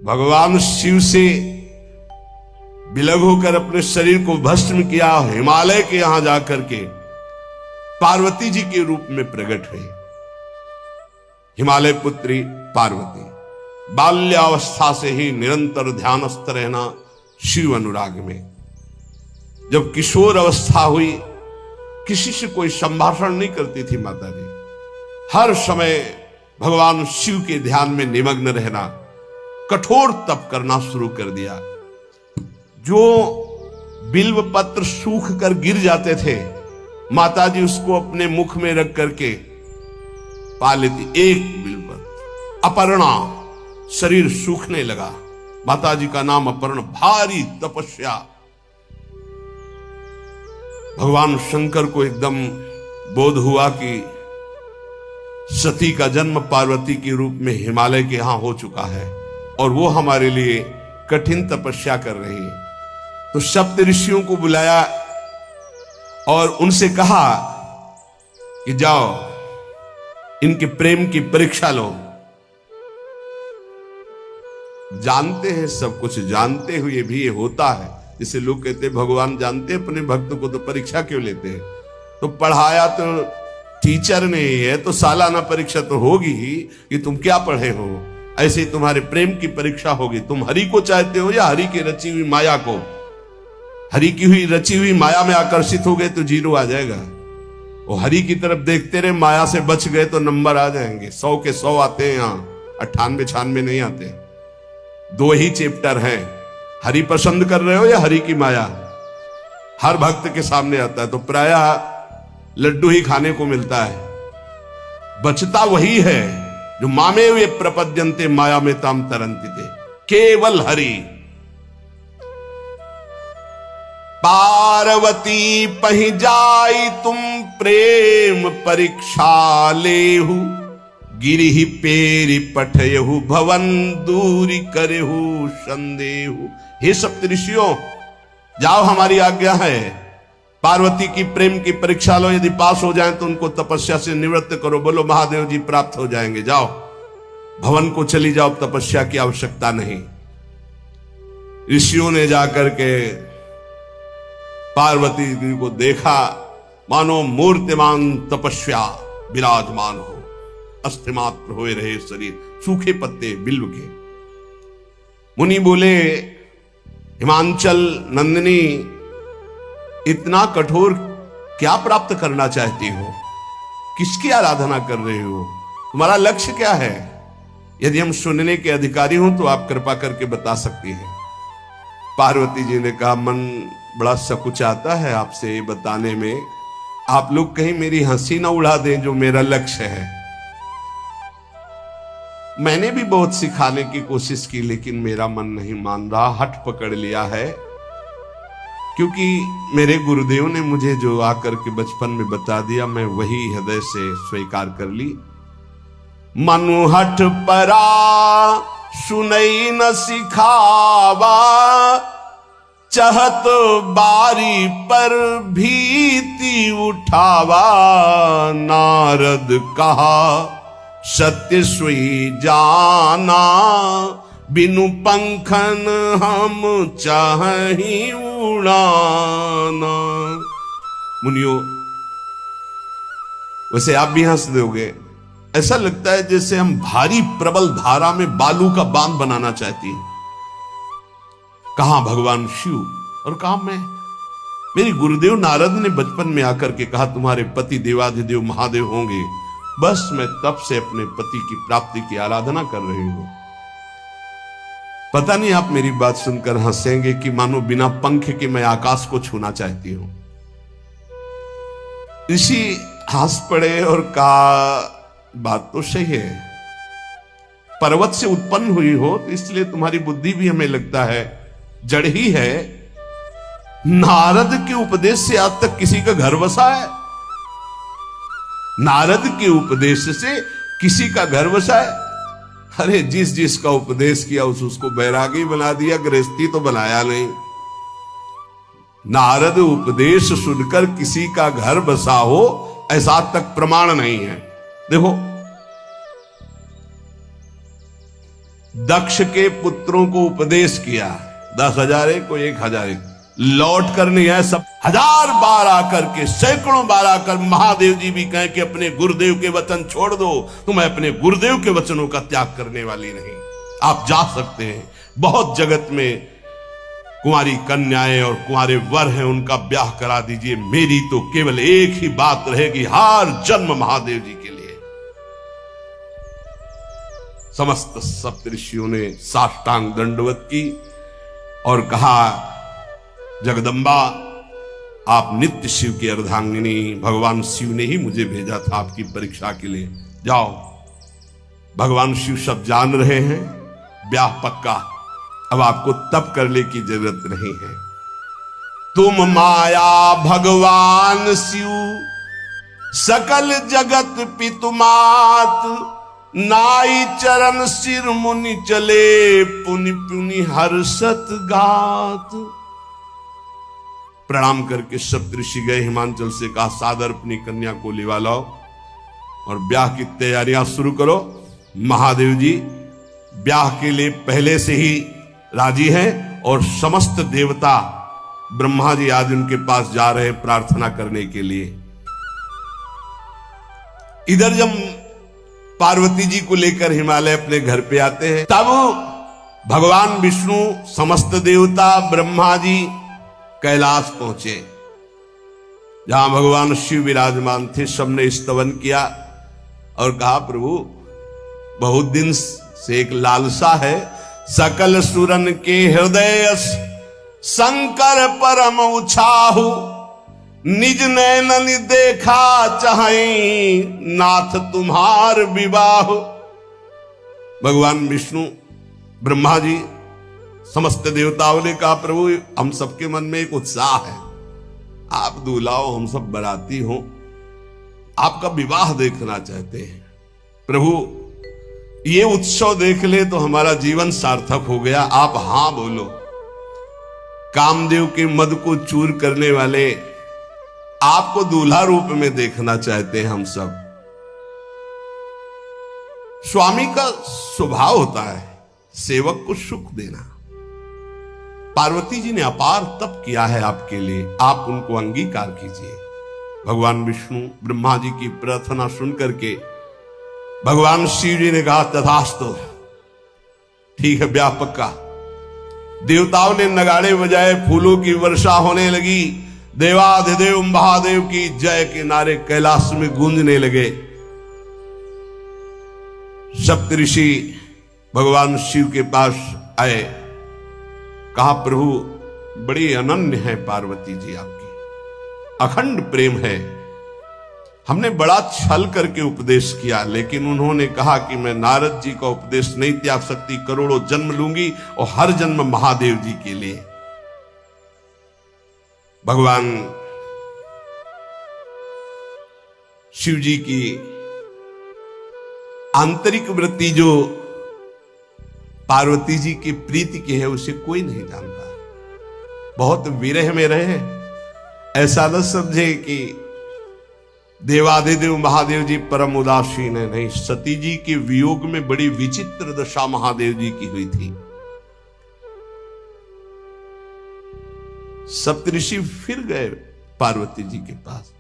भगवान शिव से विलग होकर अपने शरीर को भस्म किया, हिमालय के यहां जाकर के पार्वती जी के रूप में प्रकट हुए। हिमालय पुत्री पार्वती बाल्यावस्था से ही निरंतर ध्यानस्थ रहना शिव अनुराग में। जब किशोर अवस्था हुई, किसी से कोई संभाषण नहीं करती थी माता जी, हर समय भगवान शिव के ध्यान में निमग्न रहना, कठोर तप करना शुरू कर दिया। जो बिल्व पत्र सूख कर गिर जाते थे, माता जी उसको अपने मुख में रख करके पा लेती। एक बिल्व पत्र, अपर्णा, शरीर सूखने लगा। माता जी का नाम अपर्ण, भारी तपस्या। भगवान शंकर को एकदम बोध हुआ कि सती का जन्म पार्वती के रूप में हिमालय के यहां हो चुका है और वो हमारे लिए कठिन तपस्या कर रही है। तो सप्त ऋषियों को बुलाया और उनसे कहा कि जाओ इनके प्रेम की परीक्षा लो। जानते हैं, सब कुछ जानते हुए भी ये होता है। जैसे लोग कहते हैं भगवान जानते हैं अपने भक्त को, तो परीक्षा क्यों लेते हैं? तो पढ़ाया तो टीचर ने है, तो सालाना परीक्षा तो होगी ही कि तुम क्या पढ़े हो। ऐसे ही तुम्हारे प्रेम की परीक्षा होगी। तुम हरि को चाहते हो या हरि की रची हुई माया को? हरि की हुई रची हुई माया में आकर्षित हो गए तो जीरो आ जाएगा। वो हरि की तरफ देखते रहे, माया से बच गए तो नंबर आ जाएंगे। 100 के 100 आते हैं यहाँ, 98-96 नहीं आते। 2 ही चैप्टर हैं, हरि पसंद कर रहे हो या हरि की माया। हर भक्त के सामने आता है तो प्रायः लड्डू ही खाने को मिलता है। बचता वही है जो मामे वे प्रपद्यन्ते माया में ताम तरंती थे, केवल हरि। पार्वती पहि जाई तुम प्रेम परीक्षा लेहु, गिरिहि पेरि पठयहु भवन दूरी करेहु संदेहु। हे सप्तऋषियों, जाओ, हमारी आज्ञा है, पार्वती की प्रेम की परीक्षा लो। यदि पास हो जाएं तो उनको तपस्या से निवृत्त करो। बोलो महादेव जी प्राप्त हो जाएंगे। जाओ भवन को चली जाओ, तपस्या की आवश्यकता नहीं। ऋषियों ने जाकर के पार्वती जी को देखा, मानो मूर्तिमान तपस्या विराजमान हो, अस्थिमात्र हुए रहे शरीर, सूखे पत्ते बिल्व के। मुनि बोले, हिमांचल नंदिनी, इतना कठोर क्या प्राप्त करना चाहती हो? किसकी आराधना कर रहे हो? तुम्हारा लक्ष्य क्या है? यदि हम सुनने के अधिकारी हों तो आप कृपा करके बता सकती हैं। पार्वती जी ने कहा, मन बड़ा सकुचाता है आपसे ये बताने में। आप लोग कहीं मेरी हंसी ना उड़ा दें जो मेरा लक्ष्य है। मैंने भी बहुत सिखाने की कोशिश की, लेकिन मेरा मन नहीं मान रहा, हठ पकड़ लिया है। क्योंकि मेरे गुरुदेव ने मुझे जो आकर के बचपन में बता दिया, मैं वही हृदय से स्वीकार कर ली। मनु हठ परा सुनई न सिखावा, चहत बारी पर भीति उठावा। नारद कहा सत्य सोई जाना, बिनु पंखन हम चाहि उड़ाना। मुनियों, वैसे आप भी हंस दोगे। ऐसा लगता है जैसे हम भारी प्रबल धारा में बालू का बांध बनाना चाहती हैं। कहां भगवान शिव और कहां मैं? मेरी गुरुदेव नारद ने बचपन में आकर के कहा, तुम्हारे पति देवाधिदेव महादेव होंगे। बस मैं तब से अपने पति की प्राप्ति की आराधना कर रही हूं। पता नहीं आप मेरी बात सुनकर हंसेंगे कि मानो बिना पंख के मैं आकाश को छूना चाहती हूं। ऋषि हंस पड़े और कहा, बात तो सही है, पर्वत से उत्पन्न हुई हो तो इसलिए तुम्हारी बुद्धि भी हमें लगता है जड़ ही है। नारद के उपदेश से आज तक किसी का घर बसा है? नारद के उपदेश से किसी का घर बसा है? अरे जिस जिसका उपदेश किया उसको बैरागी बना दिया, गृहस्थी तो बनाया नहीं। नारद उपदेश सुनकर किसी का घर बसा हो ऐसा तक प्रमाण नहीं है। देखो, दक्ष के पुत्रों को उपदेश किया, 10,000 को 1,000 लौट कर नहीं है, सब 1000 बार आकर के, सैकड़ों बार आकर महादेव जी भी कहें कि अपने गुरुदेव के वचन छोड़ दो, तुम्हें अपने गुरुदेव के वचनों का त्याग करने वाली नहीं। आप जा सकते हैं, बहुत जगत में कुंवारी कन्याएं और कुंवारे वर हैं, उनका ब्याह करा दीजिए। मेरी तो केवल एक ही बात रहेगी, हर जन्म महादेव जी के लिए। समस्त सप्तऋषियों ने साष्टांग दंडवत की और कहा, जगदम्बा आप नित्य शिव की अर्धांगिनी, भगवान शिव ने ही मुझे भेजा था आपकी परीक्षा के लिए। जाओ, भगवान शिव सब जान रहे हैं, ब्याह पक्का, अब आपको तप करने की जरूरत नहीं है। तुम माया भगवान शिव, सकल जगत पितुमात, नाई चरण सिर मुनि चले, पुनि पुनि हर्षत गात। प्रणाम करके सप्तऋषि गए, हिमांचल से कहा, सादर अपनी कन्या को लिवा लाओ और ब्याह की तैयारियां शुरू करो। महादेव जी ब्याह के लिए पहले से ही राजी हैं और समस्त देवता ब्रह्मा जी आज उनके पास जा रहे हैं प्रार्थना करने के लिए। इधर जब पार्वती जी को लेकर हिमालय अपने घर पे आते हैं, तब भगवान विष्णु, समस्त देवता, ब्रह्मा जी कैलाश पहुंचे, जहां भगवान शिव विराजमान थे। सबने स्तवन किया और कहा, प्रभु बहुत दिन से एक लालसा है, सकल सुरन के हृदय शंकर परम उछाहु, निज नैनन देखा चाहे नाथ तुम्हार विवाह। भगवान विष्णु, ब्रह्मा जी, समस्त देवताओं ने कहा, प्रभु हम सबके मन में एक उत्साह है, आप दूल्हा हो, हम सब बराती हो, आपका विवाह देखना चाहते हैं। प्रभु ये उत्सव देख ले तो हमारा जीवन सार्थक हो गया, आप हां बोलो। कामदेव के मद को चूर करने वाले आपको दूल्हा रूप में देखना चाहते हैं हम सब। स्वामी का स्वभाव होता है सेवक को सुख देना। पार्वती जी ने अपार तप किया है आपके लिए, आप उनको अंगीकार कीजिए। भगवान विष्णु, ब्रह्मा जी की प्रार्थना सुन करके भगवान शिव जी ने कहा, तथास्तु, ठीक है, ब्याह पक्का। देवताओं ने नगाड़े बजाए, फूलों की वर्षा होने लगी, देवाधिदेव महादेव की जय के नारे कैलाश में गूंजने लगे। सप्तऋषि भगवान शिव के पास आए, कहा, प्रभु बड़ी अनन्य है पार्वती जी आपकी, अखंड प्रेम है, हमने बड़ा छल करके उपदेश किया, लेकिन उन्होंने कहा कि मैं नारद जी का उपदेश नहीं त्याग सकती, करोड़ों जन्म लूंगी और हर जन्म महादेव जी के लिए। भगवान शिव जी की आंतरिक वृत्ति जो पार्वती जी की प्रीति की है, उसे कोई नहीं जानता। बहुत विरह में रहे, ऐसा न समझे कि देवाधिदेव महादेव जी परम उदासीन है, नहीं। सती जी के वियोग में बड़ी विचित्र दशा महादेव जी की हुई थी। सप्तऋषि फिर गए पार्वती जी के पास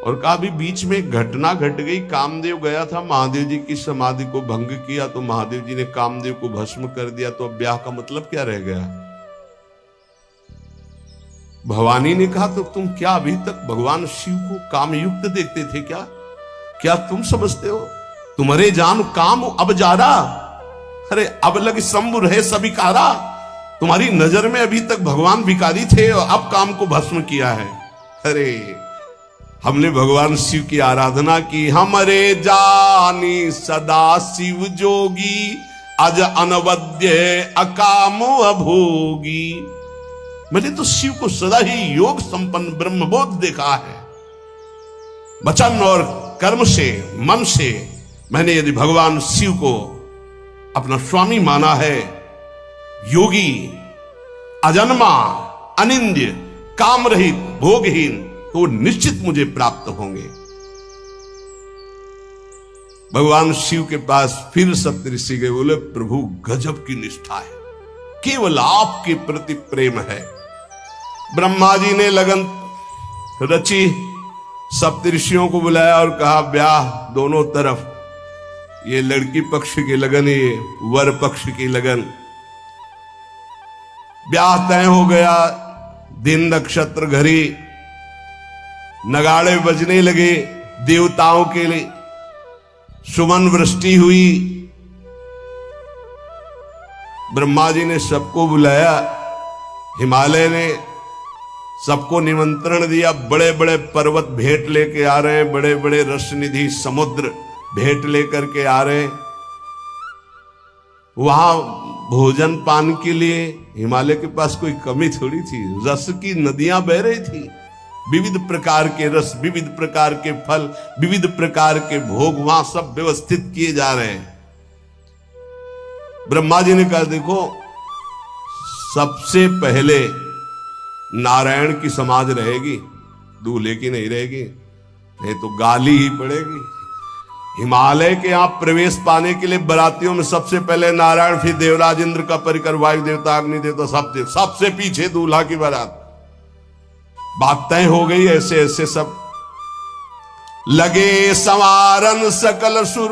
और कहा, अभी बीच में घटना घट गई, कामदेव गया था महादेव जी की समाधि को भंग किया, तो महादेव जी ने कामदेव को भस्म कर दिया, तो अब ब्याह का मतलब क्या रह गया। भवानी ने कहा, तो तुम क्या अभी तक भगवान शिव को कामयुक्त देखते थे क्या? क्या तुम समझते हो तुम्हारे जान काम अब जा रहा? अरे अब लग शंभु रहे सभी कारा। तुम्हारी नजर में अभी तक भगवान भिखारी थे और अब काम को भस्म किया है। अरे हमने भगवान शिव की आराधना की, हमारे जानी सदा शिव जोगी, अज अनवद्य अकामो अभोगी। मैंने तो शिव को सदा ही योग संपन्न ब्रह्मबोध देखा है। वचन और कर्म से, मन से मैंने यदि भगवान शिव को अपना स्वामी माना है, योगी, अजन्मा, अनिंद्य, काम रहित, भोगहीन, तो निश्चित मुझे प्राप्त होंगे। भगवान शिव के पास फिर सप्तऋषि गए, बोले प्रभु गजब की निष्ठा है, केवल आपके प्रति प्रेम है। ब्रह्मा जी ने लगन रची, सप्तऋषियों को बुलाया और कहा ब्याह दोनों तरफ, ये लड़की पक्ष की लगन, ये वर पक्ष की लगन। ब्याह तय हो गया, दिन नक्षत्र घड़ी, नगाड़े बजने लगे, देवताओं के लिए सुमन वृष्टि हुई। ब्रह्मा जी ने सबको बुलाया, हिमालय ने सबको निमंत्रण दिया, बड़े बड़े पर्वत भेंट लेके आ रहे हैं, बड़े बड़े रसनिधि समुद्र भेंट लेकर के आ रहे हैं। वहां भोजन पान के लिए हिमालय के पास कोई कमी थोड़ी थी, रस की नदियां बह रही थी, विविध प्रकार के रस, विविध प्रकार के फल, विविध प्रकार के भोग वहां सब व्यवस्थित किए जा रहे हैं। ब्रह्मा जी ने कहा देखो, सबसे पहले नारायण की समाज रहेगी, दूल्हे की नहीं रहेगी, नहीं तो गाली ही पड़ेगी। हिमालय के यहां प्रवेश पाने के लिए बरातियों में सबसे पहले नारायण, फिर देवराज इंद्र का परिकर, वायु देवता, अग्नि देवता, सबसे पीछे दूल्हा की बारात। बात तय हो गई, ऐसे ऐसे सब लगे संवारन सकल सुर,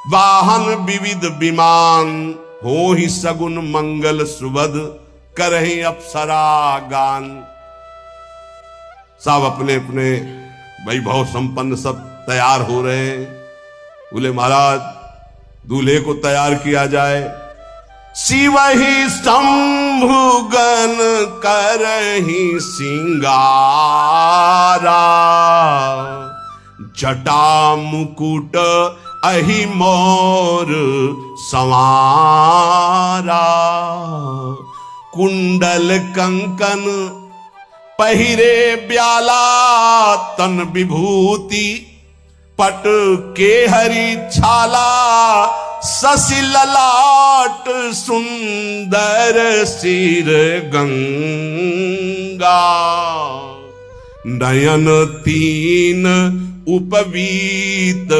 वाहन विविध विमान, हो ही सगुन मंगल सुबद, करहि अप्सरा गान। सब अपने अपने वैभव संपन्न सब तैयार हो रहे हैं। बोले महाराज दूल्हे को तैयार किया जाए। शिव ही शंभुगन करहि सिंगारा, जटा मुकुट अहि मोर संवारा, कुंडल कंकन पहिरे ब्याला, तन विभूति पट के हरि छाला, शशि ललाट सुंदर सिर गंगा, नयन तीन उपवीत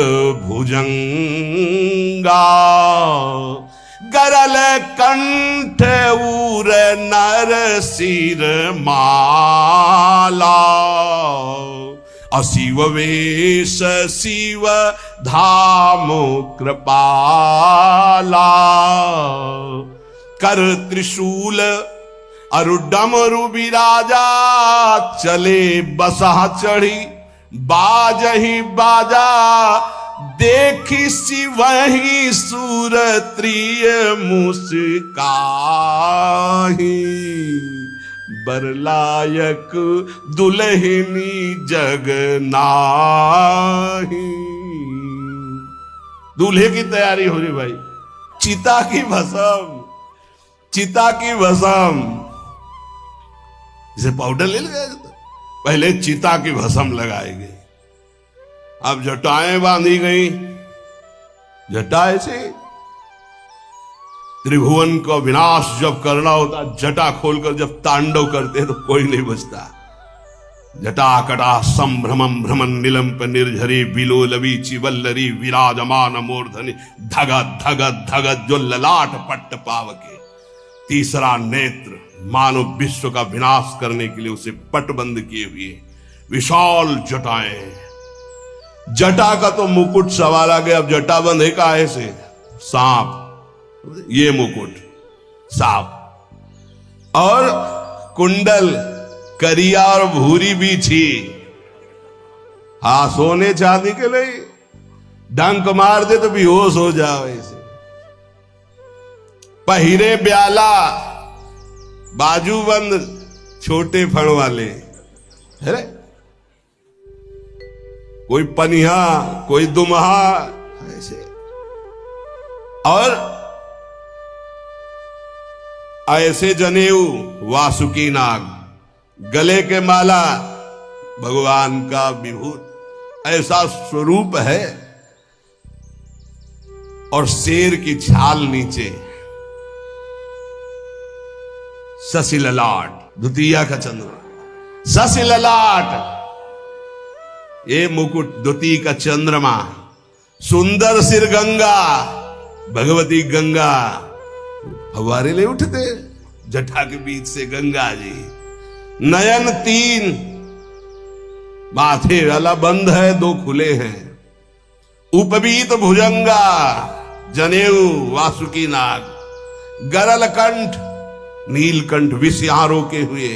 भुजंगा, गरल कंठ उर नर सिर माला, अशिव वेश शिव धाम कृपाला, कर त्रिशूल अरुडमरु विराजा, चले बसहा चढ़ी बाजही बाजा, देखी शिवहि सूरत्रिय मुस्काही, बरलायक दुल्हनी जग नाही। दूल्हे की तैयारी हो रही भाई, चिता की भस्म, चिता की भस्म, इसे पाउडर ले गए, पहले चिता की भस्म लगाई गई, अब जटाएं बांधी गई, जटा से त्रिभुवन का विनाश जब करना होता, जटा खोलकर जब तांडव करते तो कोई नहीं बचता। जटा कटा संभ्रमम भ्रमण निलंप निर्झरी, विलोलवी चिवल्लरी विराजमान मूर्धनि, धगत धगत धगत जो ललाट पट्ट पावके। तीसरा नेत्र मानव विश्व का विनाश करने के लिए उसे पटबंद किए हुए विशाल जटाएं। जटा का तो मुकुट सवार आ गया, अब जटा बंध है का ऐसे सांप, ये मुकुट सांप, और कुंडल करिया और भूरी भी थी। हाँ, सोने चांदी के लिए डंक मार दे तो बेहोश हो जाओ ऐसे। पहिरे ब्याला, बाजूबंद छोटे फण वाले, है कोई पनिहा कोई दुमहा ऐसे, और ऐसे जनेऊ वासुकी नाग, गले के माला भगवान का विभूत, ऐसा स्वरूप है, और शेर की छाल नीचे, शशि ललाट, द्वितीया का चंद्रमा, शशि ललाट, ये मुकुट द्वितीय का चंद्रमा, सुंदर सिर गंगा, भगवती गंगा फव्वारे ले उठते जटा के बीच से गंगा जी। नयन 3, माथे वाला बंद है, 2 खुले हैं। उपवीत भुजंगा, जनेऊ वासुकी नाग, गरल कंठ, नीलकंठ विष यहां रोके हुए,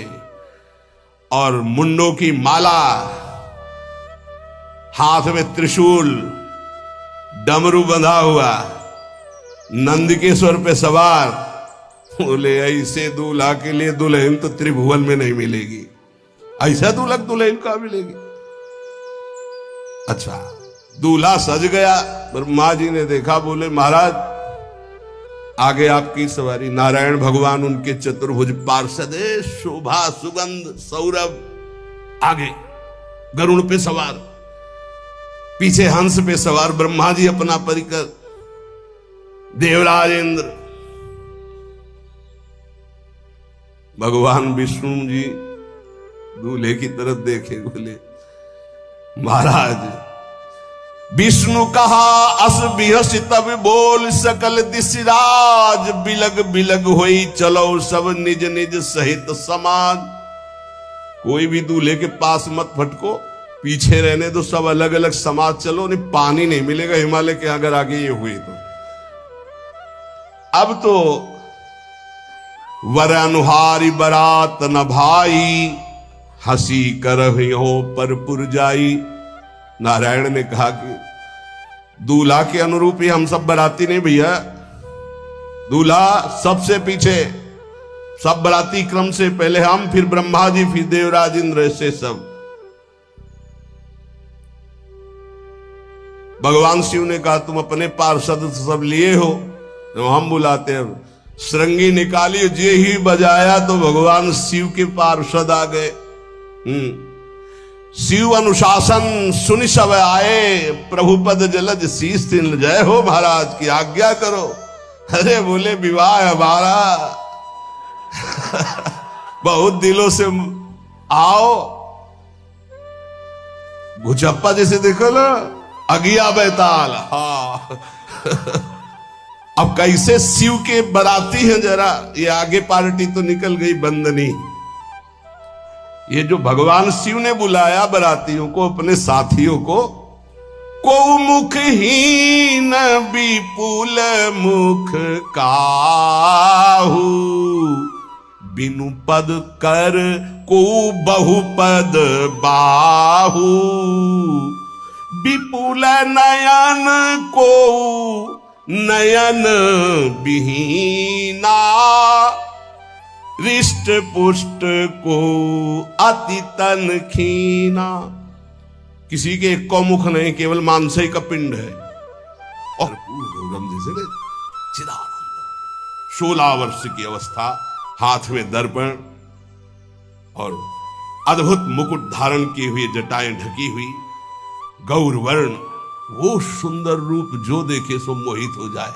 और मुंडों की माला, हाथ में त्रिशूल, डमरू बंधा हुआ, नंदकेश्वर पे सवार। बोले ऐसे दूल्हा के लिए दुल्हन तो त्रिभुवन में नहीं मिलेगी, ऐसा दूल्हा दुल्हन का मिलेगी। अच्छा, दूल्हा सज गया, ब्रह्मा जी ने देखा, बोले महाराज आगे आपकी सवारी। नारायण भगवान उनके चतुर्भुज पार्षद, शोभा सुगंध सौरभ, आगे गरुड़ पे सवार, पीछे हंस पे सवार ब्रह्मा जी अपना परिकर, देवराज इंद्र, भगवान विष्णु जी दूल्हे की तरफ देखे, बोले महाराज विष्णु कहा अस बिहस तब बोल सकल दिशराज, बिलग बिलग होई चलो सब निज निज सहित समाज। कोई भी दूल्हे के पास मत फटको, पीछे रहने दो, सब अलग अलग समाज चलो, नहीं पानी नहीं मिलेगा हिमालय के अगर आगे ये हुए तो। अब तो वर अनुहारी बरात न भाई, हंसी करहियो पर पुर जाई। नारायण ने कहा कि दूल्हा के अनुरूप ही हम सब बराती नहीं भैया, दूल्हा सबसे पीछे, सब बराती क्रम से पहले हम, फिर ब्रह्मा जी, फिर देवराज इंद्र, ऐसे सब। भगवान शिव ने कहा तुम अपने पार्षद सब लिए हो, तो हम बुलाते हैं। श्रृंगी निकाली, जे ही बजाया तो भगवान शिव के पार्षद आ गए। शिव अनुशासन सुनि सब आए, प्रभुपद जलज शीस तिन, जय हो महाराज की आज्ञा करो। अरे बोले विवाह हमारा बहुत दिलों से आओ। भुजप्पा जैसे देखो ना, अगिया बैताल। हाँ अब कैसे शिव के बराती हैं, जरा ये आगे पार्टी तो निकल गई बंदनी। ये जो भगवान शिव ने बुलाया बरातियों को, अपने साथियों को मुखहीन विपुल मुख काहू, बिनु पद कर को बहुपद बाहू, विपुल नयन को नयन विहीना, रिष्ट पुष्ट को अति तन खीना। किसी के एक को मुख नहीं, केवल मांसई का पिंड है। और चिदानंद 16 वर्ष की अवस्था, हाथ में दर्पण और अद्भुत मुकुट धारण किए हुए, जटाएं ढकी हुई, गौर वर्ण, वो सुंदर रूप जो देखे सो मोहित हो जाए।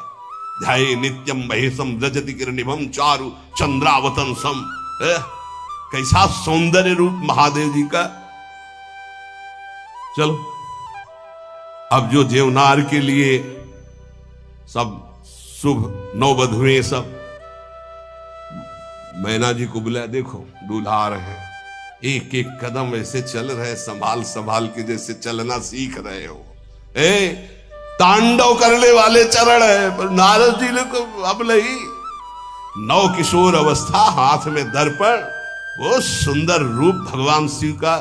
ध्याये नित्यम महेशम रजति किरणिभम चारु चंद्रावतन सम। कैसा सौंदर्य रूप महादेव जी का। चलो अब जो जेवनार के लिए सब शुभ नौवधुएं सब मैना जी को बुलाया, देखो दूल्हा आ रहे हैं, एक एक कदम ऐसे चल रहे, संभाल संभाल के जैसे चलना सीख रहे हो। तांडव करने वाले चरण है, पर नारद जी ने को अब नहीं। नौ किशोर अवस्था, हाथ में दर्पण, वो सुंदर रूप भगवान शिव का,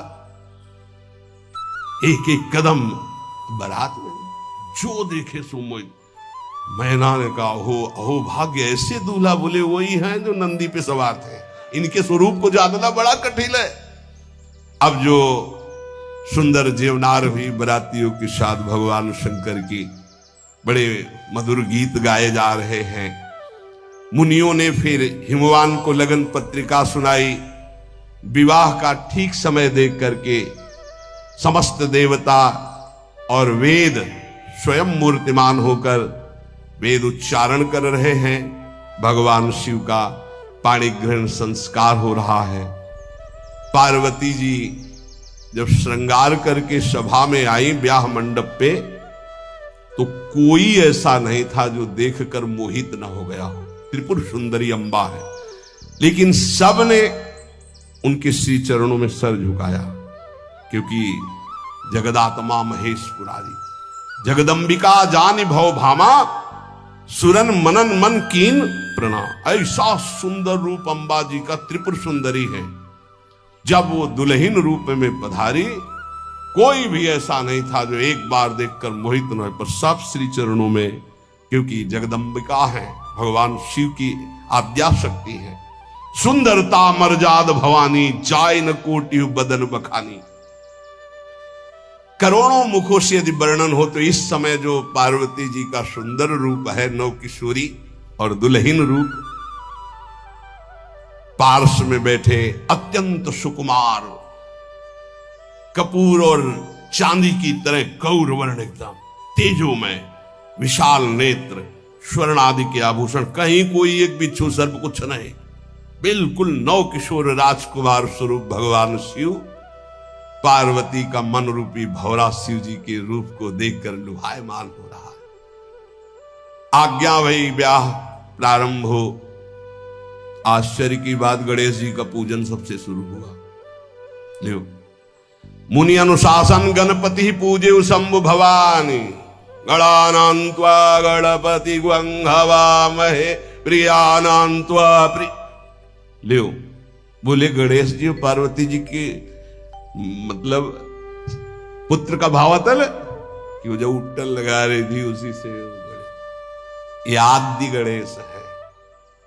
एक एक कदम बारात में जो देखे सो मोहित। मैना ने कहा हो अहो भाग्य, ऐसे दूल्हा बोले वही हैं जो नंदी पे सवार थे, इनके स्वरूप को जानना बड़ा कठिन है। अब जो सुंदर जेवनार भी बरातियों के साथ भगवान शंकर की बड़े मधुर गीत गाए जा रहे हैं। मुनियों ने फिर हिमवान को लगन पत्रिका सुनाई। विवाह का ठीक समय देख करके समस्त देवता और वेद स्वयं मूर्तिमान होकर वेद उच्चारण कर रहे हैं। भगवान शिव का पाणिग्रहण संस्कार हो रहा है। पार्वती जी जब श्रृंगार करके सभा में आई ब्याह मंडप पे, तो कोई ऐसा नहीं था जो देखकर मोहित न हो गया हो। त्रिपुर सुंदरी अम्बा है, लेकिन सबने उनके श्री चरणों में सर झुकाया, क्योंकि जगदात्मा महेश पुरारी, जगदम्बिका जानि भव भामा, सुरन मनन मन कीन प्रणाम। ऐसा सुंदर रूप अम्बा जी का त्रिपुर सुंदरी है। जब वो दुल्हन रूप में पधारी, कोई भी ऐसा नहीं था जो एक बार देखकर मोहित न हो, पर सब श्री चरणों में, क्योंकि जगदम्बिका है, भगवान शिव की आद्या शक्ति है। सुंदरता मर्जाद भवानी, जाय न कोटि बदन बखानी। करोड़ों मुखों से यदि वर्णन हो तो इस समय जो पार्वती जी का सुंदर रूप है, नव किशोरी और दुल्हन रूप, पार्श में बैठे अत्यंत सुकुमार, कपूर और चांदी की तरह गौर वर्ण, एकदम तेजोमय, विशाल नेत्र, स्वर्ण आदि के आभूषण, कहीं कोई एक बिच्छू सर्प कुछ नहीं, बिल्कुल नव किशोर राजकुमार स्वरूप भगवान शिव पार्वती का मन रूपी भौरा शिव जी के रूप को देखकर लुभायमान हो रहा है। आज्ञा भई ब्याह प्रारंभ हो। आश्चर्य की बात, गणेश जी का पूजन सबसे शुरू हुआ। लियो, मुनि अनुशासन गणपति पूजे शंभु भवानी, गणानान्त्वा गणपति ग्वंघवामहे प्रियानान्त्वा प्रिय। लियो, बोले गणेश जी पार्वती जी के मतलब पुत्र का भावातल कि वो जो उट्टल लगा रही थी उसी से आदि गणेश है,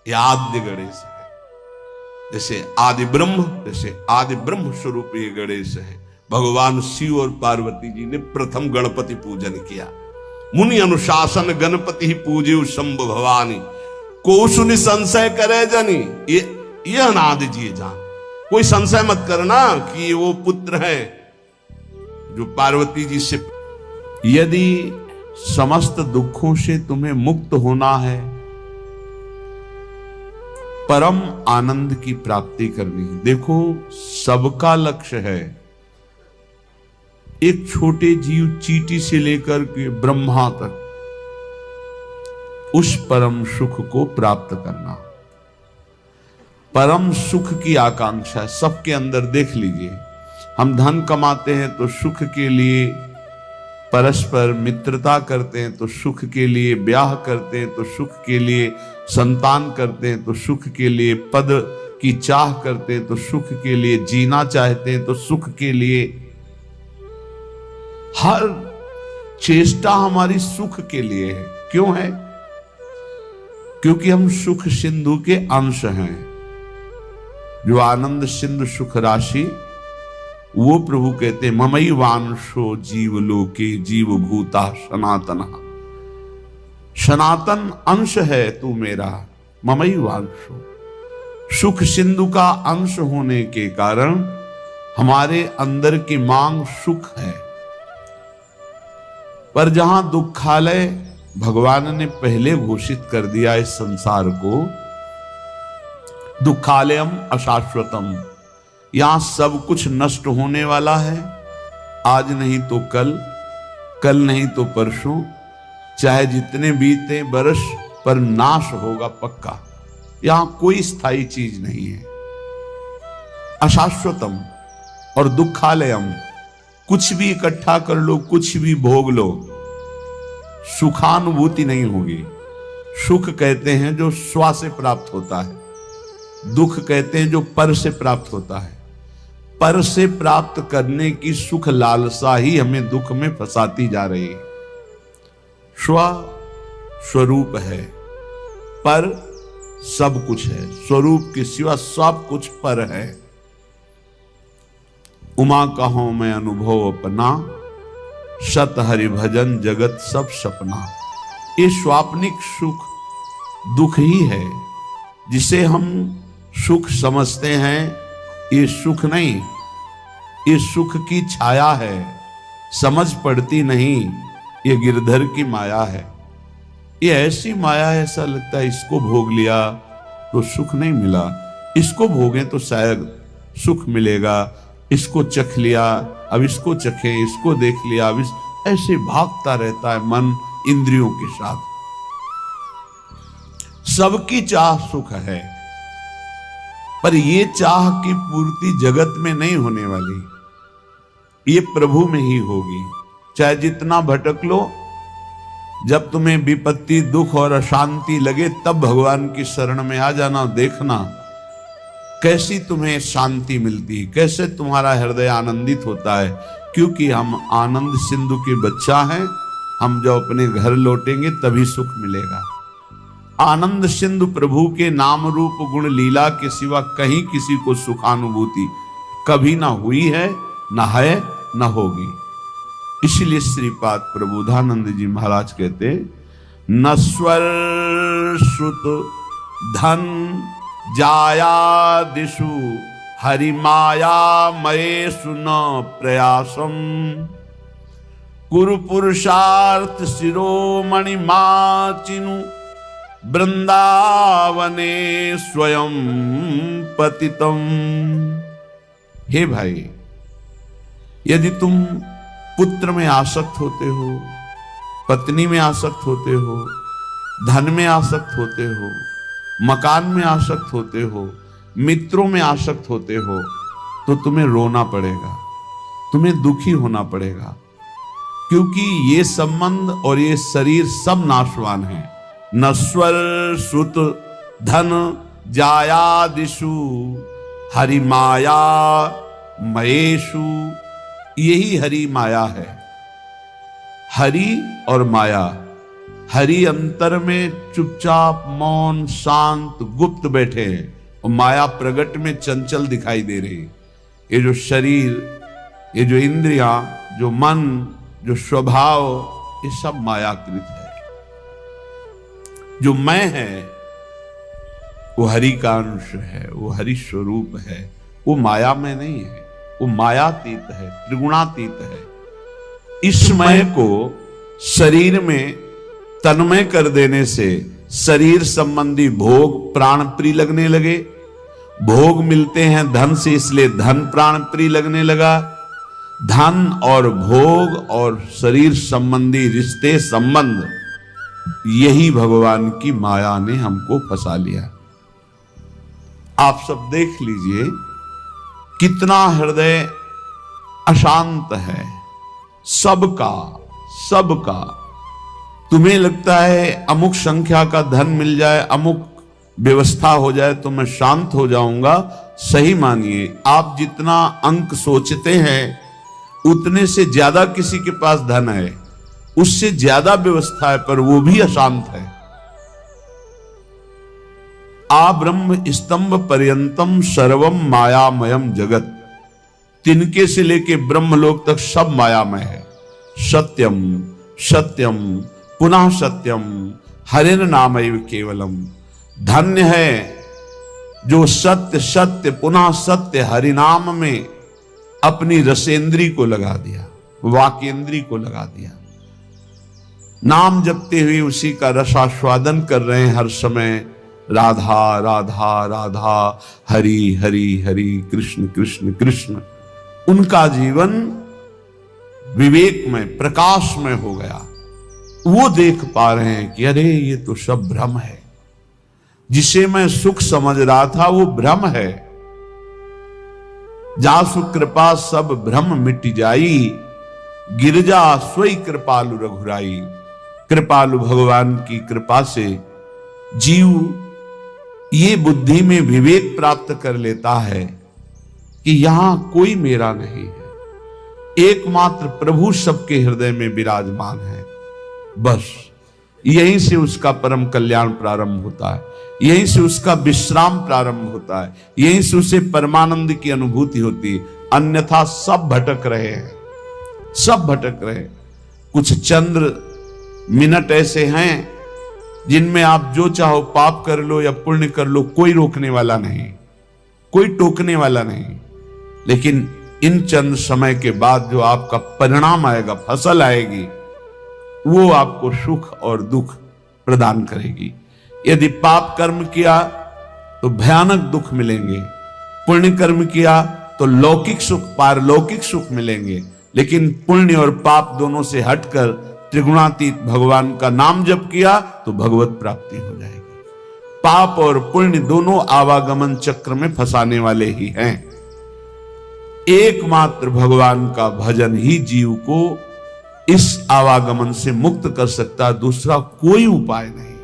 आद्य गणेश है। जैसे आदि ब्रह्म, जैसे आदि ब्रह्म स्वरूप ये गणेश है। भगवान शिव और पार्वती जी ने प्रथम गणपति पूजन किया। मुनि अनुशासन गणपति ही पूजे शंभु भवानी, को सुनि संशय करे जनी। ये अनादि जी जान, कोई संशय मत करना कि वो पुत्र है जो पार्वती जी से। यदि समस्त दुखों से तुम्हें मुक्त होना है, परम आनंद की प्राप्ति करनी है, देखो सबका लक्ष्य है एक छोटे जीव चींटी से लेकर के ब्रह्मा तक उस परम सुख को प्राप्त करना। परम सुख की आकांक्षा है सबके अंदर। देख लीजिए, हम धन कमाते हैं तो सुख के लिए, परस्पर मित्रता करते हैं तो सुख के लिए, ब्याह करते हैं तो सुख के लिए, संतान करते हैं तो सुख के लिए, पद की चाह करते हैं तो सुख के लिए, जीना चाहते हैं तो सुख के लिए। हर चेष्टा हमारी सुख के लिए है। क्यों है? क्योंकि हम सुख सिंधु के अंश हैं। जो आनंद सिंधु सुख राशि, वो प्रभु कहते हैं ममई वांशो जीव लोके जीव भूता सनातना। सनातन अंश है तू मेरा, ममई वांशो। सुख सिंधु का अंश होने के कारण हमारे अंदर की मांग सुख है। पर जहां दुखालय भगवान ने पहले घोषित कर दिया इस संसार को, दुखालयम अशाश्वतम, यहां सब कुछ नष्ट होने वाला है। आज नहीं तो कल, कल नहीं तो परसों, चाहे जितने बीते बरस, पर नाश होगा पक्का। यहां कोई स्थायी चीज नहीं है। अशाश्वतम और दुखालयम, कुछ भी इकट्ठा कर लो, कुछ भी भोग लो, सुखानुभूति नहीं होगी। सुख कहते हैं जो स्व से प्राप्त होता है, दुख कहते हैं जो पर से प्राप्त होता है। पर से प्राप्त करने की सुख लालसा ही हमें दुख में फंसाती जा रही है। स्व स्वरूप है, पर सब कुछ है। स्वरूप के सिवा सब कुछ पर है। उमा कहो मैं अनुभव अपना, सत हरि भजन जगत सब सपना। ये स्वाप्निक सुख दुख ही है, जिसे हम सुख समझते हैं। ये सुख नहीं, ये सुख की छाया है, समझ पड़ती नहीं। ये गिरधर की माया है। ये ऐसी माया है, ऐसा लगता है इसको भोग लिया तो सुख नहीं मिला, इसको भोगें तो शायद सुख मिलेगा, इसको चख लिया अब इसको चखें, इसको देख लिया अब ऐसे भागता रहता है मन इंद्रियों के साथ। सबकी चाह सुख है, पर ये चाह की पूर्ति जगत में नहीं होने वाली, ये प्रभु में ही होगी। चाहे जितना भटक लो, जब तुम्हें विपत्ति, दुख और अशांति लगे तब भगवान की शरण में आ जाना। देखना कैसी तुम्हें शांति मिलती है, कैसे तुम्हारा हृदय आनंदित होता है, क्योंकि हम आनंद सिंधु के बच्चा हैं। हम जब अपने घर लौटेंगे तभी सुख मिलेगा। आनंद सिंधु प्रभु के नाम रूप गुण लीला के सिवा कहीं किसी को सुखानुभूति कभी ना हुई है, ना है, ना होगी। इसलिए श्रीपाद प्रबोधानंद जी महाराज कहते, नश्वर श्रुत धन जाया दिशु हरि माया मयेषु न प्रयासम कुरु पुरुषार्थ शिरोमणि माचिनु वृंदावने स्वयं पतितम। हे भाई, यदि तुम पुत्र में आसक्त होते हो, पत्नी में आसक्त होते हो, धन में आसक्त होते हो, मकान में आसक्त होते हो, मित्रों में आसक्त होते हो, तो तुम्हें रोना पड़ेगा, तुम्हें दुखी होना पड़ेगा, क्योंकि ये संबंध और ये शरीर सब नाशवान है। नश्वर श्रुत धन जायादिषु हरि माया मयेषु, यही हरि माया है। हरि और माया, हरि अंतर में चुपचाप मौन शांत गुप्त बैठे हैं, और माया प्रगट में चंचल दिखाई दे रही। ये जो शरीर, ये जो इंद्रियां, जो मन, जो स्वभाव, ये सब मायाकृत है। जो मैं है वो हरि का अंश है, वो हरि स्वरूप है, वो माया में नहीं है, वो मायातीत है, त्रिगुणातीत है। इस मय को शरीर में तन्मय कर देने से शरीर संबंधी भोग प्राण प्रिय लगने लगे। भोग मिलते हैं धन से, इसलिए धन प्राण प्रिय लगने लगा। धन और भोग और शरीर संबंधी रिश्ते संबंध, यही भगवान की माया ने हमको फंसा लिया। आप सब देख लीजिए कितना हृदय अशांत है सबका। तुम्हें लगता है अमुक संख्या का धन मिल जाए, अमुक व्यवस्था हो जाए तो मैं शांत हो जाऊंगा। सही मानिए, आप जितना अंक सोचते हैं उतने से ज्यादा किसी के पास धन है, उससे ज्यादा व्यवस्था है, पर वो भी अशांत है। आ ब्रह्म स्तंभ पर्यंतम सर्वम मायामयम जगत, तिनके से लेके ब्रह्मलोक तक सब मायामय है। सत्यम सत्यम पुनः सत्यम हरिन नामैव केवलम। धन्य है जो सत्य सत्य पुनः सत्य हरिनाम में अपनी रसेंद्री को लगा दिया, वाकेंद्री को लगा दिया। नाम जपते हुए उसी का रसास्वादन कर रहे हैं हर समय। राधा राधा राधा, हरि हरि हरि, कृष्ण कृष्ण कृष्ण। उनका जीवन विवेक में प्रकाश में हो गया। वो देख पा रहे हैं कि अरे ये तो सब भ्रम है, जिसे मैं सुख समझ रहा था वो भ्रम है। जासु कृपा सब भ्रम मिट जाई, गिरजा सोई कृपालु रघुराई। कृपालु भगवान की कृपा से जीव ये बुद्धि में विवेक प्राप्त कर लेता है कि यहां कोई मेरा नहीं है, एकमात्र प्रभु सबके हृदय में विराजमान है। बस यहीं से उसका परम कल्याण प्रारंभ होता है, यहीं से उसका विश्राम प्रारंभ होता है, यहीं से उसे परमानंद की अनुभूति होती है। अन्यथा सब भटक रहे हैं, सब भटक रहे हैं। कुछ चंद्र मिनट ऐसे हैं जिनमें आप जो चाहो पाप कर लो या पुण्य कर लो, कोई रोकने वाला नहीं, कोई टोकने वाला नहीं। लेकिन इन चंद समय के बाद जो आपका परिणाम आएगा, फसल आएगी, वो आपको सुख और दुख प्रदान करेगी। यदि पाप कर्म किया तो भयानक दुख मिलेंगे, पुण्य कर्म किया तो लौकिक सुख पारलौकिक सुख मिलेंगे। लेकिन पुण्य और पाप दोनों से हटकर त्रिगुणातीत भगवान का नाम जप किया तो भगवत प्राप्ति हो जाएगी। पाप और पुण्य दोनों आवागमन चक्र में फंसाने वाले ही हैं। एकमात्र भगवान का भजन ही जीव को इस आवागमन से मुक्त कर सकता, दूसरा कोई उपाय नहीं।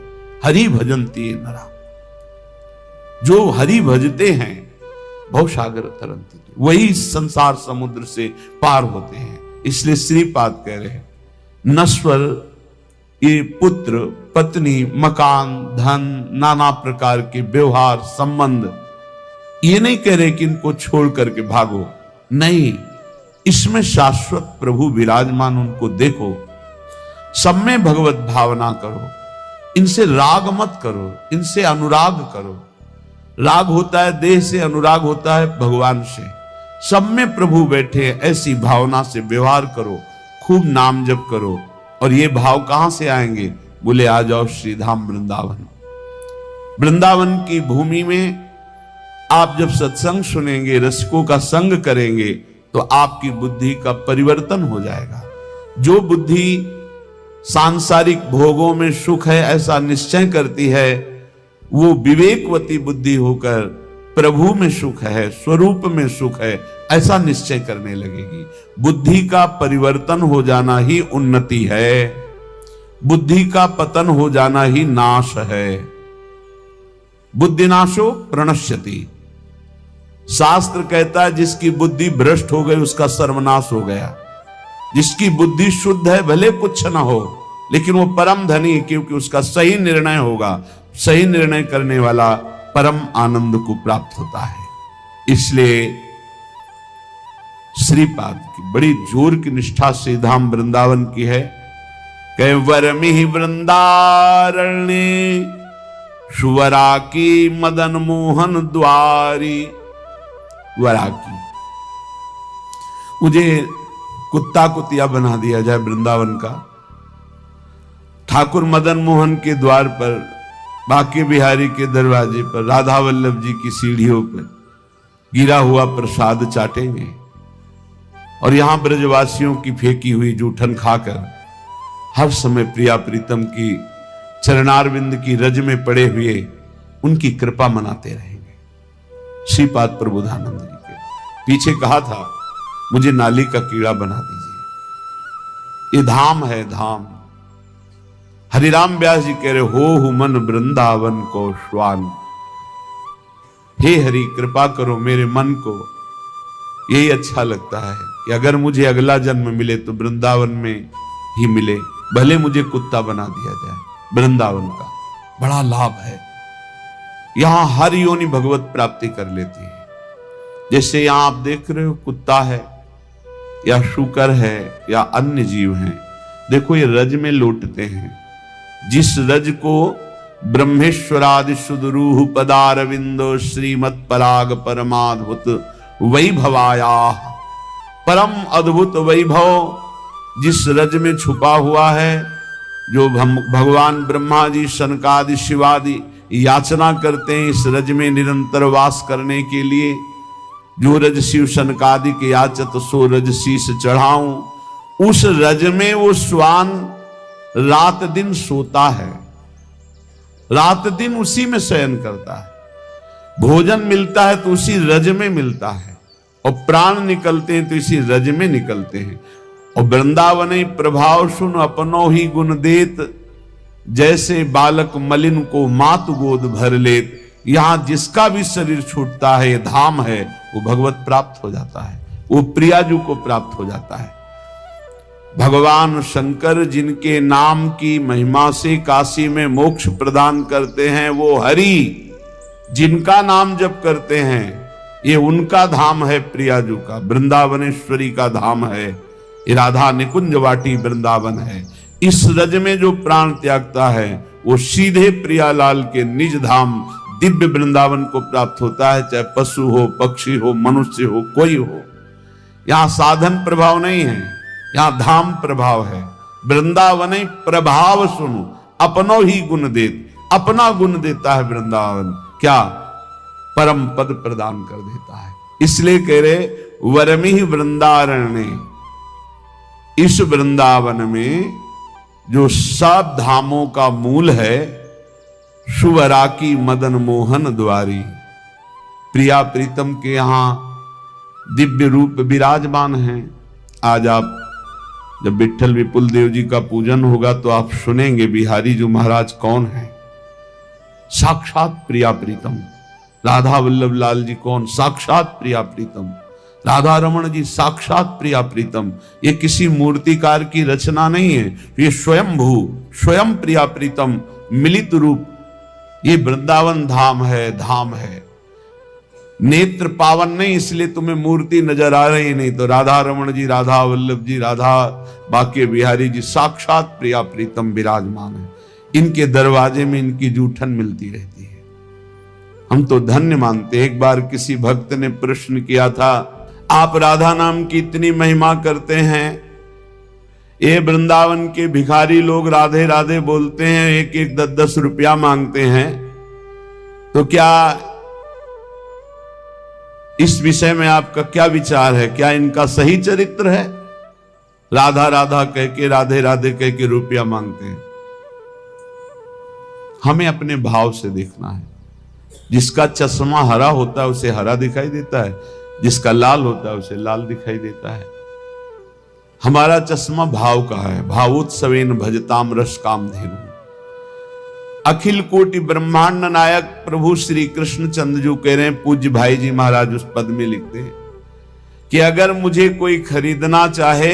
हरि भजन्ति नरा, जो हरि भजते हैं भवसागर तरंती, वही संसार समुद्र से पार होते हैं। इसलिए श्रीपाद कह रहे हैं नश्वर ये पुत्र पत्नी मकान धन नाना प्रकार के व्यवहार संबंध, ये नहीं कह रहे कि इनको छोड़ करके भागो, नहीं, इसमें शाश्वत प्रभु विराजमान, उनको देखो, सब में भगवत भावना करो, इनसे राग मत करो, इनसे अनुराग करो। राग होता है देह से, अनुराग होता है भगवान से। सब में प्रभु बैठे, ऐसी भावना से व्यवहार करो, खूब नाम जप करो। और ये भाव कहां से आएंगे? बोले आ जाओ श्रीधाम वृंदावन। वृंदावन की भूमि में आप जब सत्संग सुनेंगे, रसिकों का संग करेंगे, तो आपकी बुद्धि का परिवर्तन हो जाएगा। जो बुद्धि सांसारिक भोगों में सुख है ऐसा निश्चय करती है, वो विवेकवती बुद्धि होकर प्रभु में सुख है, स्वरूप में सुख है, ऐसा निश्चय करने लगेगी। बुद्धि का परिवर्तन हो जाना ही उन्नति है, बुद्धि का पतन हो जाना ही नाश है। बुद्धिनाशो प्रणश्यति, शास्त्र कहता है जिसकी बुद्धि भ्रष्ट हो गई उसका सर्वनाश हो गया। जिसकी बुद्धि शुद्ध है भले कुछ ना हो, लेकिन वो परम धनी है, क्योंकि उसका सही निर्णय होगा। सही निर्णय करने वाला परम आनंद को प्राप्त होता है। इसलिए श्रीपाद की बड़ी जोर की निष्ठा से धाम वृंदावन की है। कह वरमिहि वृंदारण्य सुवरा की मदन मोहन द्वारी। वरा की, मुझे कुत्ता कुतिया बना दिया जाए वृंदावन का। ठाकुर मदन मोहन के द्वार पर, बांके बिहारी के दरवाजे पर, राधा वल्लभ जी की सीढ़ियों पर गिरा हुआ प्रसाद चाटेंगे, और यहां ब्रजवासियों की फेंकी हुई जूठन खाकर हर समय प्रिया प्रीतम की चरणारविंद की रज में पड़े हुए उनकी कृपा मनाते रहेंगे। श्रीपाद प्रबोधानंद जी के पीछे कहा था मुझे नाली का कीड़ा बना दीजिए। ये धाम है, धाम। हरिराम व्यास जी कह रहे हो मन वृंदावन को श्वान। हे हरि कृपा करो मेरे मन को, यही अच्छा लगता है कि अगर मुझे अगला जन्म मिले तो वृंदावन में ही मिले, भले मुझे कुत्ता बना दिया जाए। वृंदावन का बड़ा लाभ है, यहां हर योनि भगवत प्राप्ति कर लेती है। जैसे यहां आप देख रहे हो कुत्ता है या शूकर है या अन्य जीव हैं, देखो ये रज में लौटते हैं। जिस रज को ब्रह्मेश्वरादि सुदरूह पदारविंदो श्रीमत् पराग परमाद्भुत वैभवाया, परम अद्भुत वैभव जिस रज में छुपा हुआ है, जो भगवान ब्रह्मा जी सनकादि शिवादि याचना करते हैं इस रज में निरंतर वास करने के लिए। जो रज शिव सनकादि के याचत सो रज शीस चढ़ाऊं, उस रज में वो श्वान रात दिन सोता है, रात दिन उसी में शयन करता है। भोजन मिलता है तो उसी रज में मिलता है, और प्राण निकलते हैं तो इसी रज में निकलते हैं। और वृंदावन प्रभाव सुन अपनो ही गुण देत, जैसे बालक मलिन को मात गोद भर लेत। यहां जिसका भी शरीर छूटता है, ये धाम है, वो भगवत प्राप्त हो जाता है, वो प्रियाजू को प्राप्त हो जाता है। भगवान शंकर जिनके नाम की महिमा से काशी में मोक्ष प्रदान करते हैं, वो हरि जिनका नाम जप करते हैं, ये उनका धाम है, प्रियाजू का, वृंदावनेश्वरी का धाम है। ये राधा निकुंज वाटी वृंदावन है। इस रज में जो प्राण त्यागता है वो सीधे प्रियालाल के निज धाम दिव्य वृंदावन को प्राप्त होता है, चाहे पशु हो, पक्षी हो, मनुष्य हो, कोई हो। यहां साधन प्रभाव नहीं है, यहां धाम प्रभाव है। वृंदावन प्रभाव सुनो अपनो ही गुण देत, अपना गुण देता है वृंदावन, क्या परम पद प्रदान कर देता है। इसलिए कह रहे वरमिहि वृंदारण्य, इस वृंदावन में जो सब धामों का मूल है, शुभराकी मदन मोहन द्वारी। प्रिया प्रीतम के यहां दिव्य रूप विराजमान हैं। आज आप जब विट्ठल विपुल देव जी का पूजन होगा तो आप सुनेंगे बिहारी जो महाराज कौन है। साक्षात प्रिया प्रीतम। राधा वल्लभ लाल जी कौन? साक्षात प्रिया प्रीतम। राधा रमण जी साक्षात प्रिया प्रीतम। ये किसी मूर्तिकार की रचना नहीं है, ये स्वयंभू स्वयं प्रिया प्रीतम मिलित रूप। ये वृंदावन धाम है। नेत्र पावन नहीं इसलिए तुम्हें मूर्ति नजर आ रही नहीं, तो राधा रमण जी, राधा वल्लभ जी, राधा बाके बिहारी जी साक्षात प्रिया प्रीतम विराजमान है। इनके दरवाजे में इनकी जूठन मिलती रहती है। हम तो धन्य मानते। एक बार किसी भक्त ने प्रश्न किया था, आप राधा नाम की इतनी महिमा करते हैं, ये वृंदावन के भिखारी लोग राधे राधे बोलते हैं, एक एक 10-10 रुपया मांगते हैं, तो क्या इस विषय में आपका क्या विचार है? क्या इनका सही चरित्र है? राधा राधा कह के, राधे राधे कह के रुपया मांगते हैं। हमें अपने भाव से देखना है। जिसका चश्मा हरा होता है उसे हरा दिखाई देता है, जिसका लाल होता है उसे लाल दिखाई देता है। हमारा चश्मा भाव का है। भावोत्सवेन भजताम रस कामधेनु। अखिल कोटि ब्रह्मांड नायक प्रभु श्री कृष्ण चंद्र जो कह रहे हैं, पूज्य भाई जी महाराज उस पद में लिखते हैं कि अगर मुझे कोई खरीदना चाहे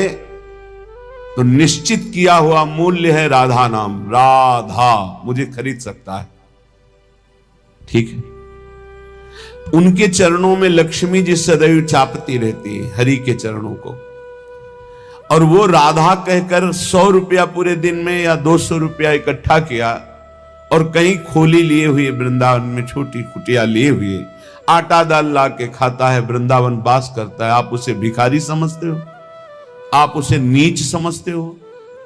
तो निश्चित किया हुआ मूल्य है राधा नाम। राधा मुझे खरीद सकता है, ठीक है। उनके चरणों में लक्ष्मी जी सदैव चापती रहती है, हरि के चरणों को। और वो राधा कहकर 100 रुपया पूरे दिन में या 200 रुपया इकट्ठा किया और कहीं खोली लिए हुए, वृंदावन में छोटी कुटिया लिए हुए आटा दाल ला के खाता है, वृंदावन वास करता है। आप उसे भिखारी समझते हो? आप उसे नीच समझते हो?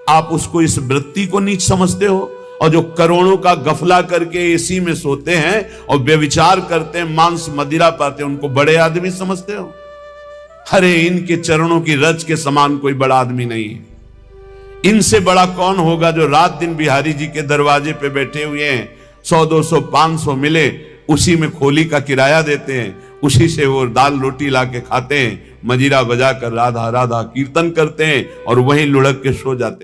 आप उसको, इस वृत्ति को नीच समझते हो? और जो करोड़ों का गफला करके एसी में सोते हैं और व्यभिचार करते हैं, मांस मदिरा पाते हैं, उनको बड़े आदमी समझते हो? अरे इनके चरणों की रज के समान कोई बड़ा आदमी नहीं है। इनसे बड़ा कौन होगा जो रात दिन बिहारी जी के दरवाजे पे बैठे हुए हैं, 100 200 500 मिले उसी में खोली का किराया देते हैं, उसी से वो दाल रोटी ला के खाते हैं, मजीरा बजा कर राधा राधा कीर्तन करते हैं और वहीं लुढ़क के सो जाते हैं।